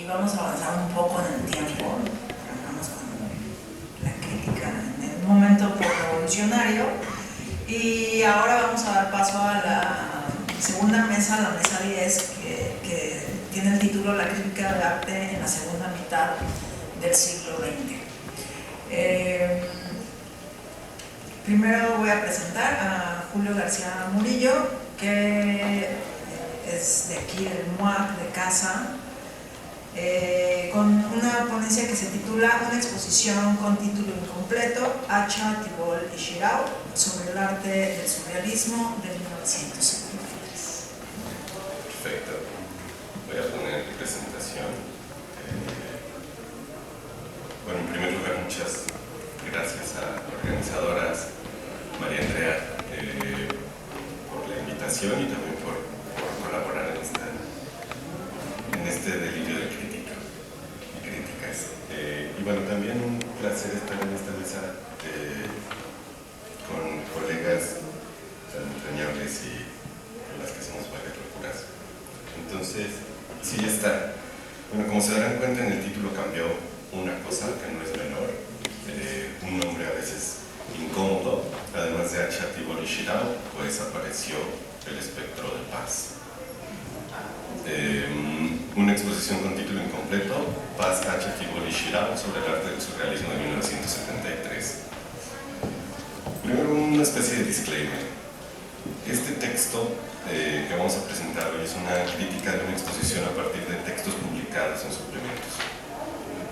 vamos a avanzar un poco en el tiempo. Trabajamos con la crítica en el momento revolucionario y ahora vamos a dar paso a la segunda mesa, la mesa 10, que tiene el título La crítica de arte en la segunda mitad del siglo XX. Primero voy a presentar a Julio García Murillo, que es de aquí, del MUAC de casa, con una ponencia que se titula Una exposición con título incompleto, Hacha, Tibol y Shirao, sobre el arte del surrealismo de 1973. Perfecto. Voy a poner mi presentación. Bueno, en primer lugar, muchas gracias a las organizadoras, María Andrea, por la invitación y también por colaborar en este delirio de críticas. Y bueno, también un placer estar en esta mesa con colegas tan entrañables y con las que hacemos varias locuras. Entonces, sí, ya está. Bueno, como se darán cuenta, en el título cambió una cosa que no es menor, un nombre a veces incómodo. Además de Hacha, Tibol y Shirao, pues apareció el espectro de paz. Una exposición con título incompleto, Paz, Hacha, Tibol y Shirao, sobre el arte del surrealismo de 1973. Primero, una especie de disclaimer. Este texto que vamos a presentar hoy es una crítica de una exposición a partir de textos publicados en suplementos.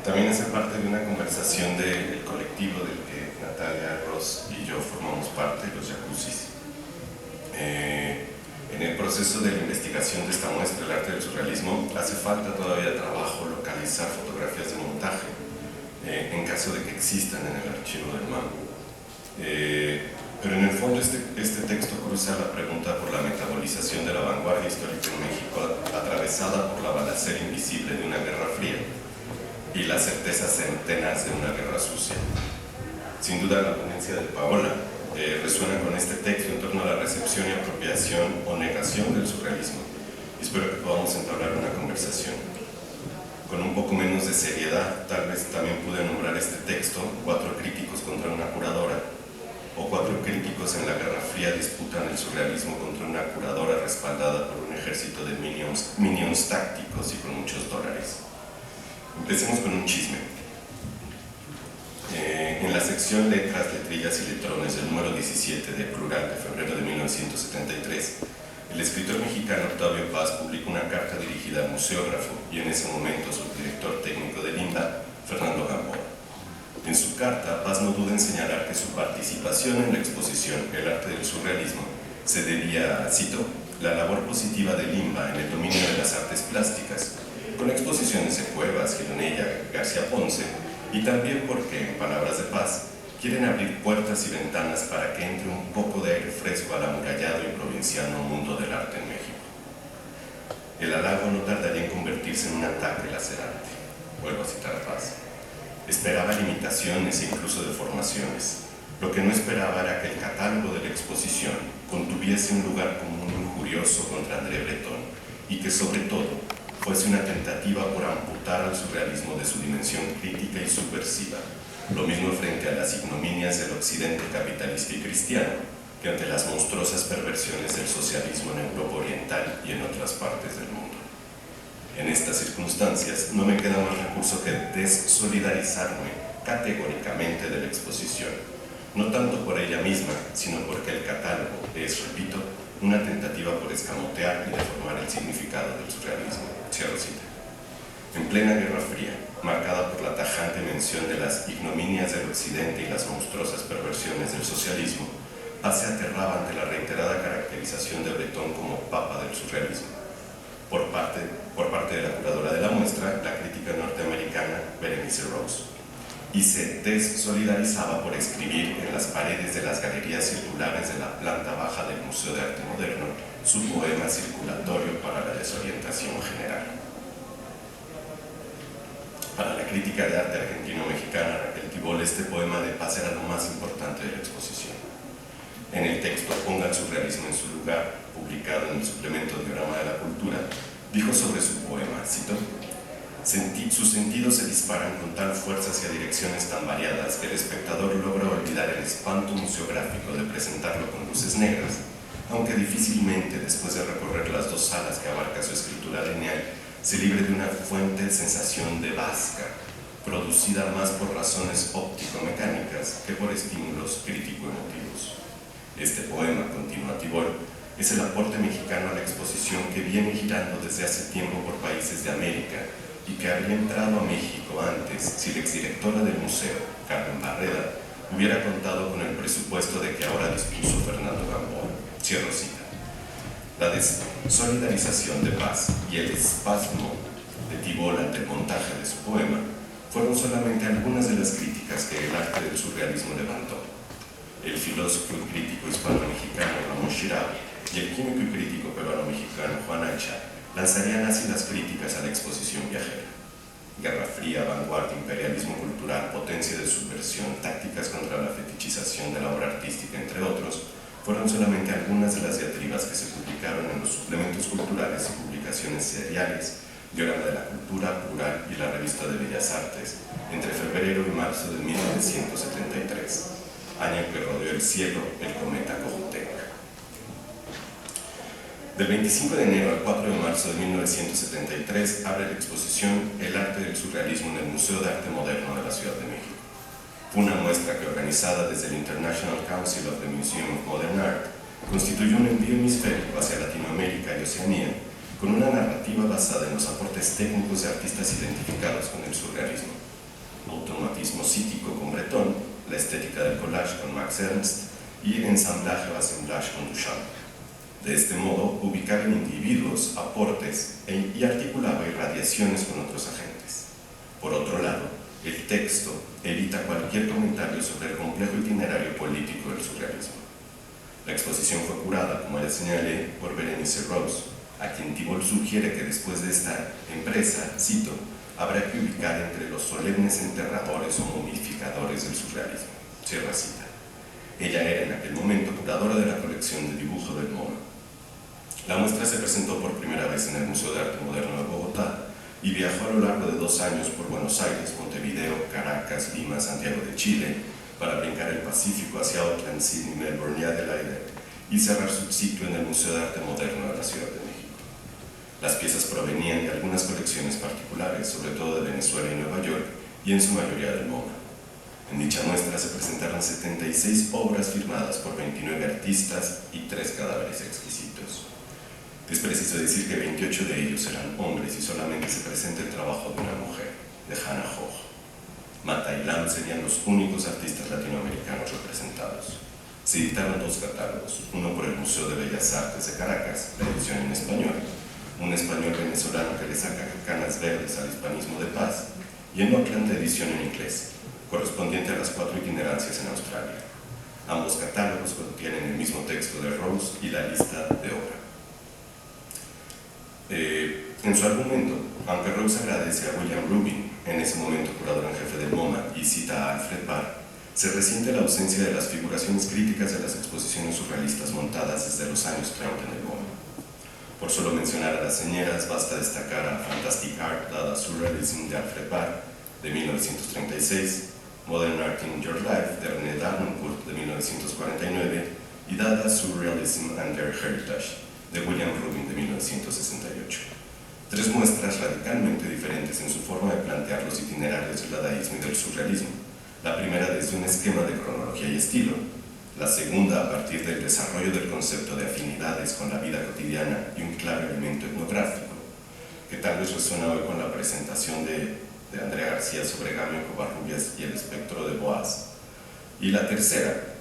También hace parte de una conversación del colectivo del que Natalia, Ross y yo formamos parte, los Jacuzzis. En el proceso de la investigación de esta muestra, el arte del surrealismo, hace falta todavía trabajo localizar fotografías de montaje, en caso de que existan en el archivo del MAM. Pero en el fondo este texto cruza la pregunta por la metabolización de la vanguardia histórica en México, atravesada por la balacera invisible de una guerra fría y las certezas centenas de una guerra sucia. Sin duda, la ponencia de Paola resuena con este texto en torno a la recepción y apropiación o negación del surrealismo. Espero que podamos entablar una conversación. Con un poco menos de seriedad, tal vez también pude nombrar este texto 4 críticos contra una curadora, o 4 críticos en la Guerra Fría disputan el surrealismo contra una curadora respaldada por un ejército de minions tácticos y con muchos dólares. Empecemos con un chisme. En la sección Letras, Letrillas y Letrones del número 17 de Plural de febrero de 1973, el escritor mexicano Octavio Paz publicó una carta dirigida al museógrafo y en ese momento subdirector técnico del INDA, Fernando Gamboa. En su carta, Paz no duda en señalar que su participación en la exposición El arte del surrealismo se debía, cito, la labor positiva del INBA en el dominio de las artes plásticas, con exposiciones de Cuevas, Gironella, García Ponce, y también porque, en palabras de Paz, quieren abrir puertas y ventanas para que entre un poco de aire fresco al amurallado y provinciano mundo del arte en México. El halago no tardaría en convertirse en un ataque lacerante. Vuelvo a citar a Paz. Esperaba limitaciones e incluso deformaciones. Lo que no esperaba era que el catálogo de la exposición contuviese un lugar común injurioso contra André Breton y que, sobre todo, fuese una tentativa por amputar al surrealismo de su dimensión crítica y subversiva, lo mismo frente a las ignominias del occidente capitalista y cristiano que ante las monstruosas perversiones del socialismo en Europa Oriental y en otras partes del mundo. En estas circunstancias no me queda más recurso que desolidarizarme categóricamente de la exposición, no tanto por ella misma, sino porque el catálogo es, repito, una tentativa por escamotear y deformar el significado del surrealismo. Cierro cita. En plena Guerra Fría, marcada por la tajante mención de las ignominias del occidente y las monstruosas perversiones del socialismo, Paz se aterraba ante la reiterada caracterización de Breton como papa del surrealismo. Por parte de la curadora de la muestra, la crítica norteamericana Berenice Rose, y se desolidarizaba por escribir en las paredes de las galerías circulares de la planta baja del Museo de Arte Moderno su poema circulatorio para la desorientación general. Para la crítica de arte argentino-mexicana Raquel Tibol, este poema de Paz era lo más importante de la exposición. En el texto Ponga el surrealismo en su lugar, publicado en el suplemento Diagrama de la Cultura, dijo sobre su poema, cito: Sus sentidos se disparan con tal fuerza hacia direcciones tan variadas que el espectador logra olvidar el espanto museográfico de presentarlo con luces negras, aunque difícilmente, después de recorrer las dos salas que abarca su escritura lineal, se libre de una fuerte sensación de vasca, producida más por razones óptico-mecánicas que por estímulos crítico-emotivos. Este poema, continúa Tibol, es el aporte mexicano a la exposición que viene girando desde hace tiempo por países de América y que habría entrado a México antes si la exdirectora del museo, Carmen Barreda, hubiera contado con el presupuesto de que ahora dispuso Fernando Gamboa. Cierro cita. La desolidarización de Paz y el espasmo de Tibol ante el montaje de su poema fueron solamente algunas de las críticas que el arte del surrealismo levantó. El filósofo y crítico hispano-mexicano Ramón Chirao y el químico y crítico peruano-mexicano Juan Ancha lanzarían ácidas críticas a la exposición viajera. Guerra Fría, vanguardia, imperialismo cultural, potencia de subversión, tácticas contra la fetichización de la obra artística, entre otros, fueron solamente algunas de las diatribas que se publicaron en los suplementos culturales y publicaciones seriales, Diorama de la Cultura, Plural y la Revista de Bellas Artes, entre febrero y marzo de 1973, año en que rodeó el cielo el cometa Cojutec. Del 25 de enero al 4 de marzo de 1973 abre la exposición El arte del surrealismo en el Museo de Arte Moderno de la Ciudad de México. Fue una muestra que, organizada desde el International Council of the Museum of Modern Art, constituyó un envío hemisférico hacia Latinoamérica y Oceanía con una narrativa basada en los aportes técnicos de artistas identificados con el surrealismo, automatismo psíquico con Breton, la estética del collage con Max Ernst y ensamblaje o assemblage con Duchamp. De este modo, ubicaba en individuos aportes y articulaba irradiaciones con otros agentes. Por otro lado, el texto evita cualquier comentario sobre el complejo itinerario político del surrealismo. La exposición fue curada, como ya señalé, por Berenice Rose, a quien Tibol sugiere que después de esta empresa, cito, habrá que ubicar entre los solemnes enterradores o momificadores del surrealismo. Cierra cita. Ella era en aquel momento curadora de la colección de dibujo del MoMA. La muestra se presentó por primera vez en el Museo de Arte Moderno de Bogotá y viajó a lo largo de 2 años por Buenos Aires, Montevideo, Caracas, Lima, Santiago de Chile, para brincar el Pacífico hacia Auckland, Sydney, Melbourne y Adelaide y cerrar su ciclo en el Museo de Arte Moderno de la Ciudad de México. Las piezas provenían de algunas colecciones particulares, sobre todo de Venezuela y Nueva York, y en su mayoría del MoMA. En dicha muestra se presentaron 76 obras firmadas por 29 artistas y 3 cadáveres exquisitos. Es preciso decir que 28 de ellos eran hombres y solamente se presenta el trabajo de una mujer, de Hannah Hoch. Mata y Lam serían los únicos artistas latinoamericanos representados. Se editaron 2 catálogos, uno por el Museo de Bellas Artes de Caracas, la edición en español, un español venezolano que le saca canas verdes al hispanismo de Paz, y en Auckland la edición en inglés, correspondiente a las 4 itinerancias en Australia. Ambos catálogos contienen el mismo texto de Rose y la lista de obra. En su argumento, aunque Rose agradece a William Rubin, en ese momento curador en jefe del MoMA, y cita a Alfred Barr, se resiente la ausencia de las figuraciones críticas de las exposiciones surrealistas montadas desde los años 30 en el MoMA. Por solo mencionar a las señeras, basta destacar a Fantastic Art, Dada Surrealism de Alfred Barr, de 1936, Modern Art in Your Life, de René Davenport, de 1949, y Dada Surrealism and Their Heritage, de William Rubin, de 1968. 3 muestras radicalmente diferentes en su forma de plantear los itinerarios del dadaísmo y del surrealismo. La primera desde un esquema de cronología y estilo, la segunda a partir del desarrollo del concepto de afinidades con la vida cotidiana y un claro elemento etnográfico, que tal vez resuena hoy con la presentación de Andrea García sobre Gamio Covarrubias y el espectro de Boaz. Y la tercera,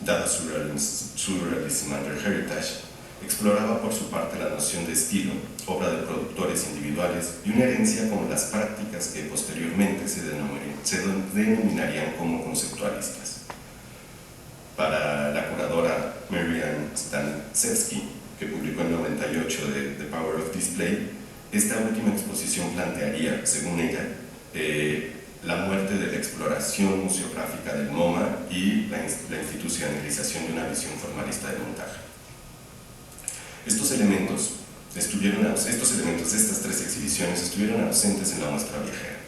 Dada Surrealism and Their Heritage, exploraba por su parte la noción de estilo, obra de productores individuales y una herencia como las prácticas que posteriormente se denominarían como conceptualistas. Para la curadora Marianne Stanisewski, que publicó en 98 The Power of Display, esta última exposición plantearía, según ella, la muerte de la exploración museográfica del MoMA y la institucionalización de una visión formalista del montaje. Estos elementos Estos elementos de estas tres exhibiciones estuvieron ausentes en la muestra viajera.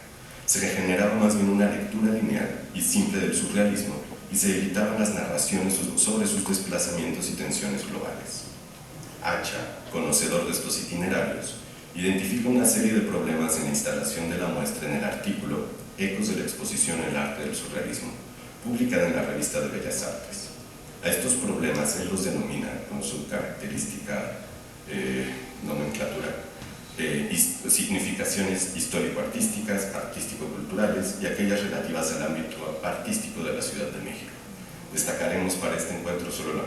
Se generaba más bien una lectura lineal y simple del surrealismo y se evitaban las narraciones sobre sus desplazamientos y tensiones globales. Hacha, conocedor de estos itinerarios, identifica una serie de problemas en la instalación de la muestra en el artículo Ecos de la exposición El arte del surrealismo, publicada en la Revista de Bellas Artes. A estos problemas él los denomina con su característica nomenclatura significaciones histórico-artísticas, artístico-culturales y aquellas relativas al ámbito artístico de la Ciudad de México. Destacaremos para este encuentro solo la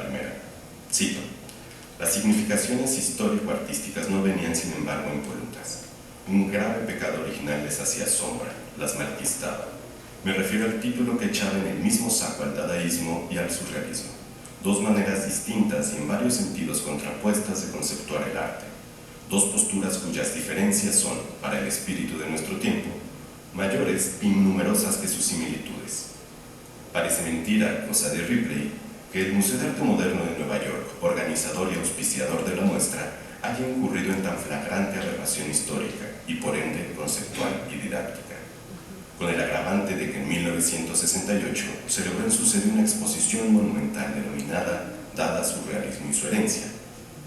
primera. Cito: las significaciones histórico-artísticas no venían sin embargo impolutas. Un grave pecado original les hacía sombra, las malquistaba. Me refiero al título que echaba en el mismo saco al dadaísmo y al surrealismo, dos maneras distintas y en varios sentidos contrapuestas de conceptuar el arte, dos posturas cuyas diferencias son, para el espíritu de nuestro tiempo, mayores y numerosas que sus similitudes. Parece mentira, cosa de Ripley, que el Museo de Arte Moderno de Nueva York, organizador y auspiciador de la muestra, haya incurrido en tan flagrante aberración histórica y por ende conceptual y didáctica, con el agravante de que en 1968 celebró en su sede una exposición monumental denominada Dada, Surrealismo y su herencia.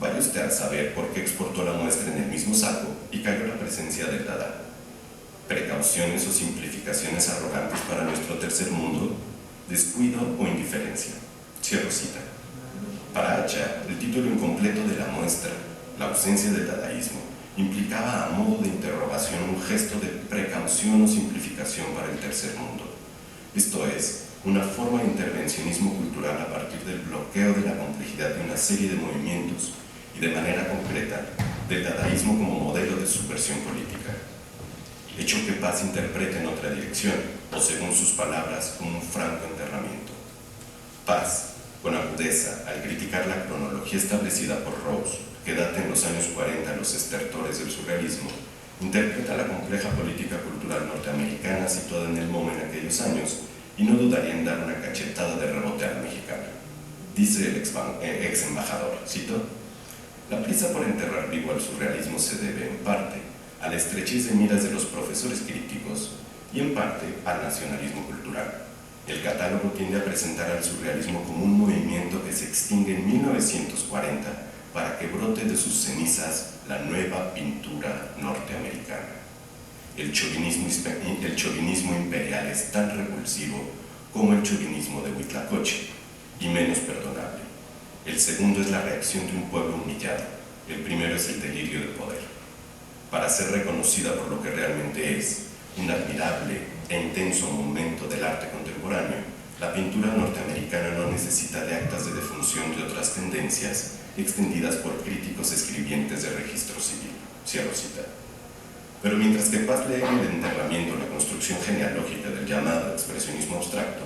Vaya usted a saber por qué exportó la muestra en el mismo saco y cayó la presencia del Dada. Precauciones o simplificaciones arrogantes para nuestro tercer mundo, descuido o indiferencia. Cierro cita. Para Hacha, el título incompleto de la muestra, la ausencia del dadaísmo, implicaba a modo de interrogación un gesto de precaución o simplificación para el tercer mundo. Esto es, una forma de intervencionismo cultural a partir del bloqueo de la complejidad de una serie de movimientos y de manera concreta del dadaísmo como modelo de subversión política. Hecho que Paz interpreta en otra dirección, o según sus palabras, como un franco enterramiento. Paz, con agudeza, al criticar la cronología establecida por Rose, que data en los años 40 los estertores del surrealismo, interpreta la compleja política cultural norteamericana situada en el MoMA en aquellos años y no dudaría en dar una cachetada de rebote a la mexicana. Dice el ex embajador, cito: la prisa por enterrar vivo al surrealismo se debe, en parte, a la estrechez de miras de los profesores críticos y, en parte, al nacionalismo cultural. El catálogo tiende a presentar al surrealismo como un movimiento que se extingue en 1940 para que brote de sus cenizas la nueva pintura norteamericana. El chauvinismo imperial es tan repulsivo como el chauvinismo de Huitlacoche, y menos perdonable. El segundo es la reacción de un pueblo humillado, el primero es el delirio de poder. Para ser reconocida por lo que realmente es, un admirable e intenso momento del arte contemporáneo, la pintura norteamericana no necesita de actas de defunción de otras tendencias extendidas por críticos escribientes de registro civil. Cierro cita. Pero mientras que Paz lee en el enterramiento la construcción genealógica del llamado expresionismo abstracto,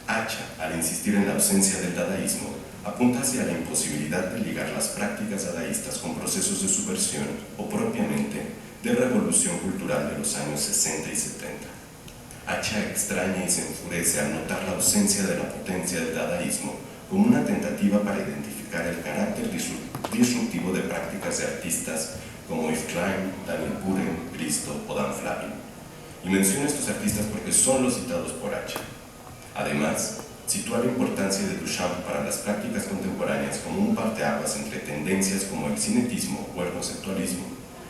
Hacha, al insistir en la ausencia del dadaísmo, apunta hacia la imposibilidad de ligar las prácticas dadaístas con procesos de subversión o propiamente de revolución cultural de los años 60 y 70. Hacha extraña y se enfurece al notar la ausencia de la potencia del dadaísmo como una tentativa para identificar el carácter disruptivo de prácticas de artistas como Yves Klein, Daniel Buren, Cristo o Dan Flavin. Y menciono estos artistas porque son los citados por Hacha. Además, sitúa la importancia de Duchamp para las prácticas contemporáneas como un parteaguas entre tendencias como el cinetismo o el conceptualismo,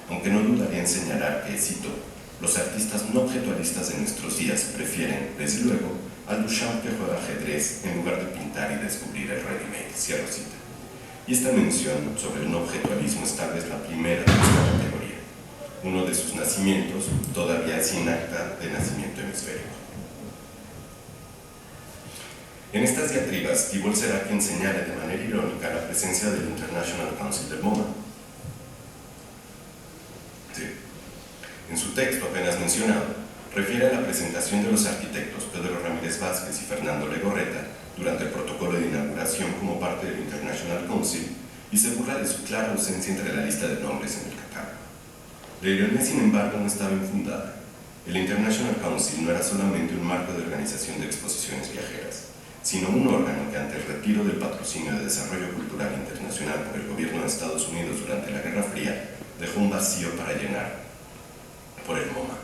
aunque no dudaría en señalar que, cito, los artistas no objetualistas de nuestros días prefieren, desde luego, al Duchamp que juega ajedrez en lugar de pintar y descubrir el ready-made. Cierro cita. Y esta mención sobre el no objetualismo es tal vez la primera de esta categoría. Uno de sus nacimientos todavía es sin acta de nacimiento hemisférico. En estas diatribas, Tibol será quien señale de manera irónica la presencia del International Council del MoMA. Sí. En su texto apenas mencionado, refiere a la presentación de los arquitectos Pedro Ramírez Vázquez y Fernando Legorreta durante el protocolo de inauguración como parte del International Council y se burla de su clara ausencia entre la lista de nombres en el catálogo. La ironía, sin embargo, no estaba infundada. El International Council no era solamente un marco de organización de exposiciones viajeras. sino un órgano que ante el retiro del patrocinio de desarrollo cultural internacional por el gobierno de Estados Unidos durante la Guerra Fría, dejó un vacío para llenar por el MoMA.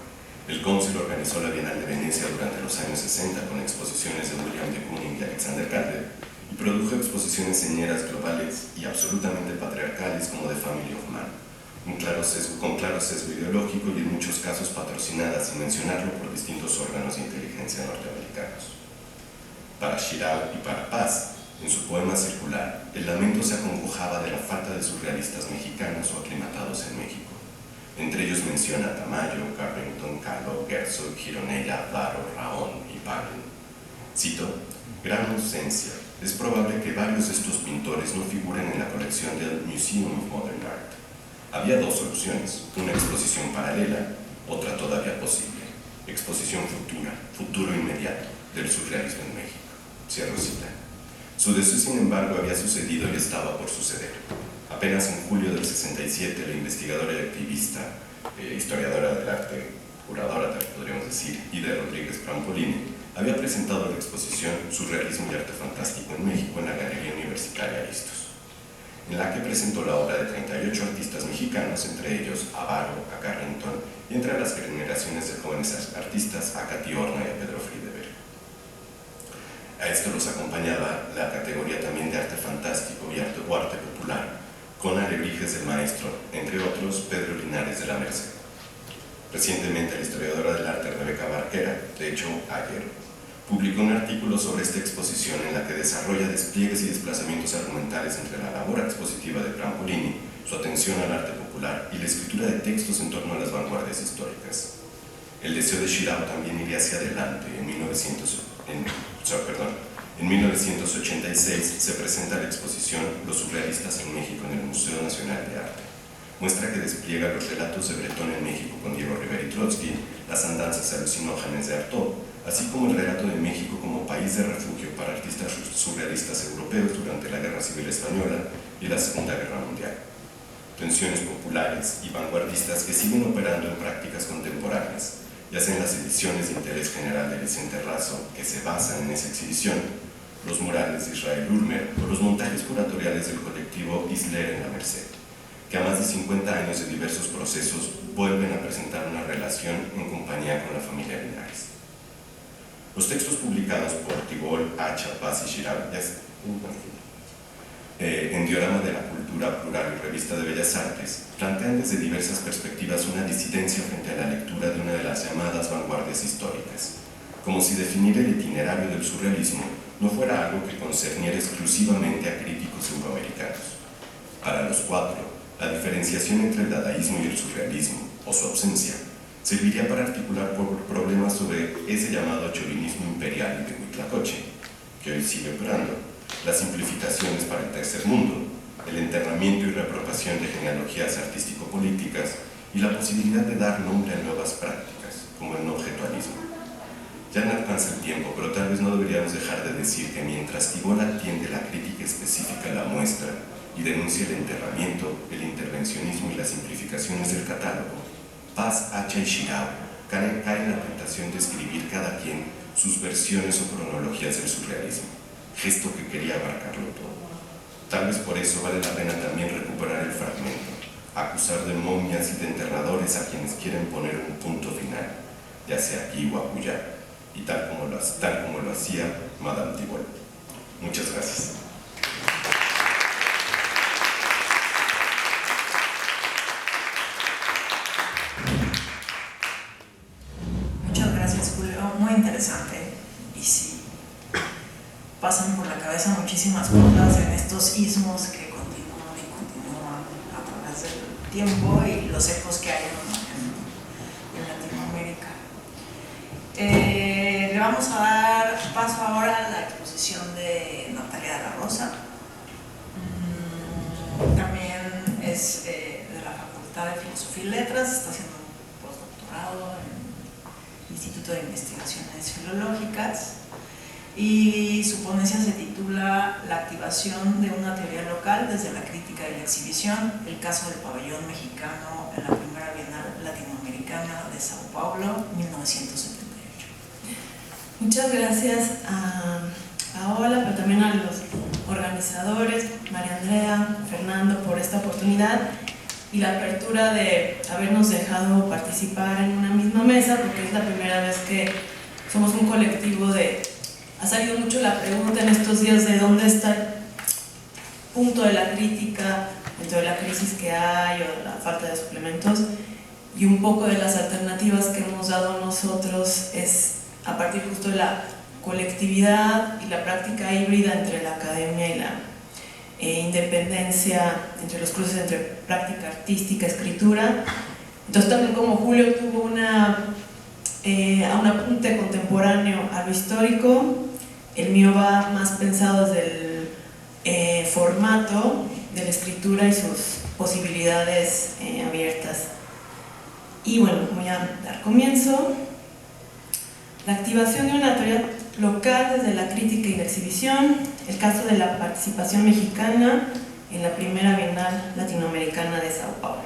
El cónsul organizó la Bienal de Venecia durante los años 60 con exposiciones de William de Kooning y Alexander Calder, y produjo exposiciones señeras globales y absolutamente patriarcales como The Family of Man, con claro sesgo ideológico y en muchos casos patrocinadas, sin mencionarlo, por distintos órganos de inteligencia norteamericanos. Para Shirao y para Paz, en su poema circular, el lamento se acongojaba de la falta de surrealistas mexicanos o aclimatados en México. Entre ellos menciona a Tamayo, Carrington, Kahlo, Herzog, Gironella, Varo, Rahón y Paglen. Cito: gran ausencia. Es probable que varios de estos pintores no figuren en la colección del Museum of Modern Art. Había dos soluciones: una exposición paralela, otra todavía posible. Exposición futura, futuro inmediato, del surrealismo en México. Cierro cita. Su deseo, sin embargo, había sucedido y estaba por suceder. Apenas en julio del 67, la investigadora y activista, historiadora del arte, curadora, podríamos decir, Ida Rodríguez Prampolini, había presentado la exposición Surrealismo y Arte Fantástico en México en la Galería Universitaria Aristos, en la que presentó la obra de 38 artistas mexicanos, entre ellos a Varo, a Carrington, y entre las generaciones de jóvenes artistas a Katy Horna y a Pedro Friedeberg. A esto los acompañaba la categoría también de arte fantástico y arte popular, con alebrijes del maestro, entre otros Pedro Linares de la Merced. Recientemente la historiadora del arte Rebeca Barquera, de hecho ayer, publicó un artículo sobre esta exposición en la que desarrolla despliegues y desplazamientos argumentales entre la labor expositiva de Prampolini, su atención al arte popular y la escritura de textos en torno a las vanguardias históricas. El deseo de Shirao también iría hacia adelante. En 1986 se presenta la exposición Los surrealistas en México en el Museo Nacional de Arte. Muestra que despliega los relatos de Bretón en México con Diego Rivera y Trotsky, las andanzas alucinógenas de Artaud, así como el relato de México como país de refugio para artistas surrealistas europeos durante la Guerra Civil Española y la Segunda Guerra Mundial. Tensiones populares y vanguardistas que siguen operando en prácticas contemporáneas, ya sea en las ediciones de interés general de Vicente Razo, que se basan en esa exhibición, los murales de Israel Urmer o los montajes curatoriales del colectivo Isler en la Merced, que a más de 50 años de diversos procesos vuelven a presentar una relación en compañía con la familia Linares. Los textos publicados por Tibol, Hacha, Paz y Shirao en Diorama de la Cultura Plural y Revista de Bellas Artes plantean desde diversas perspectivas una disidencia frente a la lectura de una de las llamadas vanguardias históricas, como si definir el itinerario del surrealismo no fuera algo que concerniera exclusivamente a críticos euroamericanos. Para los cuatro, la diferenciación entre el dadaísmo y el surrealismo, o su ausencia, serviría para articular problemas sobre ese llamado chauvinismo imperial de Huitlacoche, que hoy sigue operando, las simplificaciones para el tercer mundo, el enterramiento y reapropiación de genealogías artístico-políticas y la posibilidad de dar nombre a nuevas prácticas, como el no-objetualismo. Ya no alcanza el tiempo, pero tal vez no deberíamos dejar de decir que mientras Tibol atiende la crítica específica a la muestra y denuncia el enterramiento, el intervencionismo y las simplificaciones del catálogo, Paz, Hacha y Shirao caen en la tentación de escribir cada quien sus versiones o cronologías del surrealismo, gesto que quería abarcarlo todo. Tal vez por eso vale la pena también recuperar el fragmento, acusar de momias y de enterradores a quienes quieren poner un punto final, ya sea aquí o acullá, y tal como lo hacía Madame Tibol. Muchas gracias. Muchas gracias, Julio. Muy interesante. Y sí, pasan por la cabeza muchísimas cosas en estos ismos que continúan y continúan a través del tiempo y los ecos que hay en Latinoamérica. Le vamos a dar paso ahora a la exposición de Natalia de la Rosa. También es de la Facultad de Filosofía y Letras, está haciendo un postdoctorado en el Instituto de Investigaciones Filológicas y su ponencia se titula La activación de una teoría local desde la crítica y la exhibición, el caso del pabellón mexicano en la primera Bienal Latinoamericana de Sao Paulo, 1978. Muchas gracias a Paola, pero también a los organizadores, María Andrea, Fernando, por esta oportunidad y la apertura de habernos dejado participar en una misma mesa, porque es la primera vez que somos un colectivo de... Ha salido mucho la pregunta en estos días de dónde está el punto de la crítica dentro de la crisis que hay o de la falta de suplementos, y un poco de las alternativas que hemos dado nosotros es a partir justo de la colectividad y la práctica híbrida entre la academia y la independencia, entre los cruces entre práctica artística, escritura. Entonces también como Julio tuvo un apunte contemporáneo a lo histórico, el mío va más pensado desde el formato de la escritura y sus posibilidades abiertas. Y bueno, voy a dar comienzo. La activación de una teoría local desde la crítica y la exhibición, el caso de la participación mexicana en la primera Bienal Latinoamericana de Sao Paulo.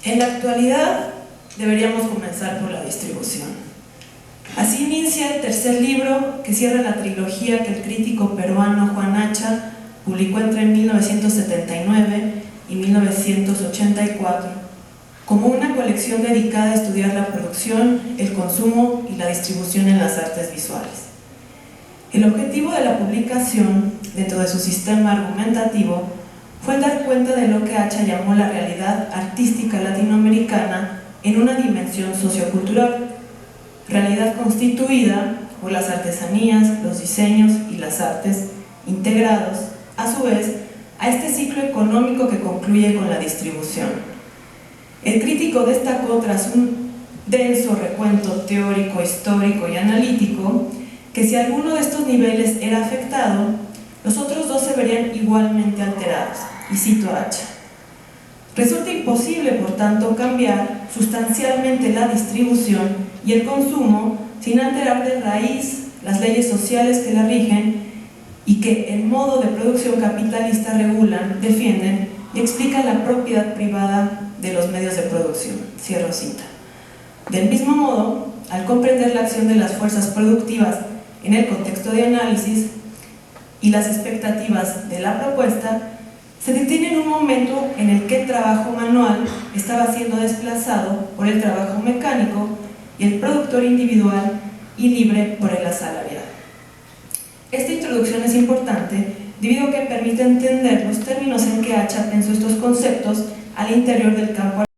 En la actualidad deberíamos comenzar por la distribución. Así inicia el tercer libro que cierra la trilogía que el crítico peruano Juan Hacha publicó entre 1979 y 1984 como una colección dedicada a estudiar la producción, el consumo y la distribución en las artes visuales. El objetivo de la publicación, dentro de su sistema argumentativo, fue dar cuenta de lo que Hacha llamó la realidad artística latinoamericana en una dimensión sociocultural, realidad constituida por las artesanías, los diseños y las artes, integrados, a su vez, a este ciclo económico que concluye con la distribución. El crítico destacó, tras un denso recuento teórico, histórico y analítico, que si alguno de estos niveles era afectado, los otros dos se verían igualmente alterados, y cito a Hacha: resulta imposible, por tanto, cambiar sustancialmente la distribución y el consumo sin alterar de raíz las leyes sociales que la rigen y que el modo de producción capitalista regulan, defienden y explican la propiedad privada de los medios de producción. Cierro cita. Del mismo modo, al comprender la acción de las fuerzas productivas en el contexto de análisis y las expectativas de la propuesta, se detiene en un momento en el que el trabajo manual estaba siendo desplazado por el trabajo mecánico y el productor individual y libre por el asalariado. Esta introducción es importante debido a que permite entender los términos en que Hacha pensó estos conceptos al interior del campo